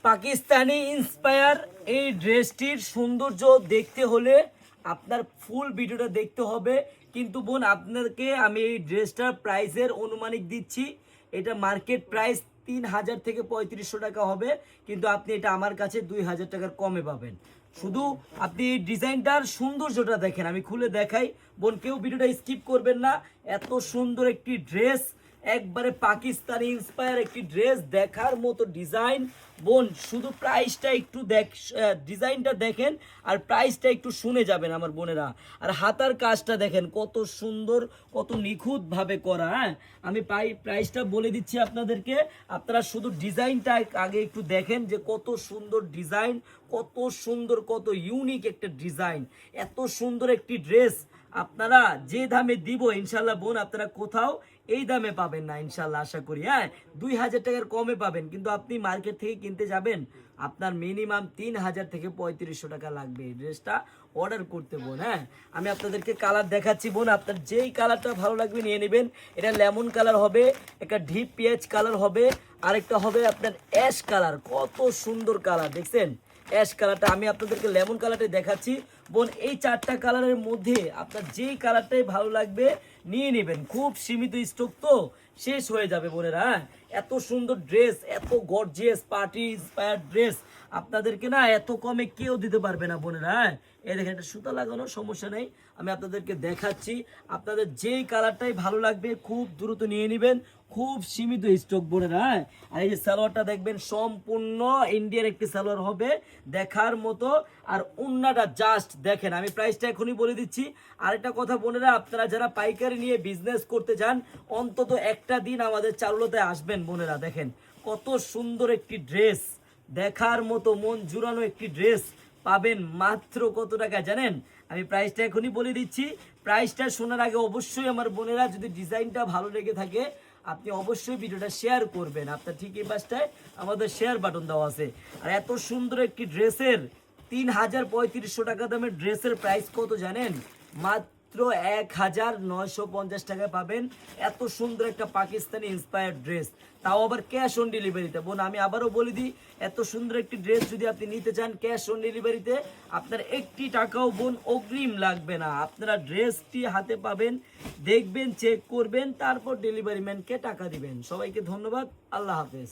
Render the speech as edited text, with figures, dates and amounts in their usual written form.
Pakistani inspire এই ড্রেসটির সৌন্দর্য দেখতে হলে আপনার ফুল ভিডিওটা দেখতে হবে। কিন্তু বোন, আপনাকে আমি এই ড্রেসটার প্রাইসের অনুমানিক দিচ্ছি। এটা মার্কেট প্রাইস 3000 থেকে 3500 টাকা হবে, কিন্তু আপনি এটা আমার কাছে 2000 টাকার কমে পাবেন। শুধু আপনি এই ডিজাইনটার সৌন্দর্যটা দেখেন, আমি খুলে দেখাই। বোন, কেউ ভিডিওটা স্কিপ করবেন না। এত সুন্দর একটি ড্রেস, একবারে পাকিস্তানি ইন্সপায়ার একটি ড্রেস, দেখার মতো ডিজাইন। বোন, শুধু প্রাইসটা একটু ডিজাইনটা দেখেন আর প্রাইসটা একটু শুনে যাবেন আমার বোনেরা। আর হাতার কাজটা দেখেন কত সুন্দর, কত নিখুঁতভাবে করা। হ্যাঁ, আমি প্রাইসটা বলে দিচ্ছি আপনাদেরকে, আপনারা শুধু ডিজাইনটা আগে একটু দেখেন যে কত সুন্দর ডিজাইন, কত সুন্দর, কত ইউনিক একটা ডিজাইন। এত সুন্দর একটি ড্রেস আপনারা যে দামে দিব ইনশাল্লাহ বোন, আপনারা কোথাও এই দামে পাবেন না ইনশাল্লাহ, আশা করি। হ্যাঁ, 2000 টাকার কমে পাবেন, কিন্তু আপনি মার্কেট থেকে কিনতে যাবেন আপনার মিনিমাম 3000 থেকে 3500 টাকা লাগবে এই ড্রেসটা অর্ডার করতে বোন। হ্যাঁ, আমি আপনাদেরকে কালার দেখাচ্ছি বোন, আপনার যেই কালারটা ভালো লাগবে নিয়ে নেবেন। এটা লেমন কালার হবে, একটা ডিপ পেঁয়াজ কালার হবে, আরেকটা হবে আপনার অ্যাশ কালার। কত সুন্দর কালার দেখছেন, অ্যাশ কালারটা। আমি আপনাদেরকে লেমন কালারটা দেখাচ্ছি বোন। এই 4টা কালারের মধ্যে আপনার যেই কালারটাই ভালো লাগবে নিয়ে নেবেন। খুব সীমিত স্টক তো, শেষ হয়ে যাবে বোনেরা। এত সুন্দর ড্রেস, এত গর্জিয়াস পার্টি ইন্সপায়ার্ড ড্রেস আপনাদেরকে না এত কমে কেউ দিতে পারবে না বোনেরা। এই দেখেন, একটা সুতা লাগানো, সমস্যা নেই, আমি আপনাদেরকে দেখাচ্ছি। আপনাদের যেই কালারটাই ভালো লাগবে খুব দ্রুত নিয়ে নেবেন, খুব সীমিত স্টক বোনেরা। আর এই যে সালোয়ারটা দেখবেন, সম্পূর্ণ ইন্ডিয়ার একটি সালোয়ার হবে, দেখার মতো। আর ওন্নাটা জাস্ট দেখেন, আমি প্রাইসটা এখনই বলে দিচ্ছি। আরেকটা কথা বোনেরা, আপনারা যারা পাইকারি নিয়ে বিজনেস করতে চান অন্তত একটা দিন আমাদের চারুলতায় আসবেন বোনেরা। দেখেন কত সুন্দর একটি ড্রেস, দেখার মতো মন জুড়ানো একটি ড্রেস পাবেন মাত্র কত টাকা জানেন? আমি প্রাইসটা এখনই বলে দিচ্ছি। প্রাইসটা শোনার আগে অবশ্যই আমার বোনেরা, যদি ডিজাইনটা ভালো লেগে থাকে আপনি অবশ্যই ভিডিওটা শেয়ার করবেন। আপনার ঠিক এই পাশটায় আমাদের শেয়ার বাটন দেওয়া আছে। আর এত সুন্দর একটি ড্রেসের 3500 টাকা দামের ড্রেসের প্রাইস কত জানেন? মাত্র 1950 টাকায় পাবেন এত সুন্দর একটা পাকিস্তানি ইন্সপায়ার্ড ড্রেস, তাও আবার ক্যাশ অন ডেলিভারিতে। বোন, আমি আবারও বলে দিই, এত সুন্দর একটি ড্রেস যদি আপনি নিতে চান ক্যাশ অন ডেলিভারিতে, আপনার 1টি টাকাও বোন অগ্রিম লাগবে না। আপনারা ড্রেসটি হাতে পাবেন, দেখবেন, চেক করবেন, তারপর ডেলিভারি ম্যানকে টাকা দিবেন। সবাইকে ধন্যবাদ, আল্লাহ হাফেজ।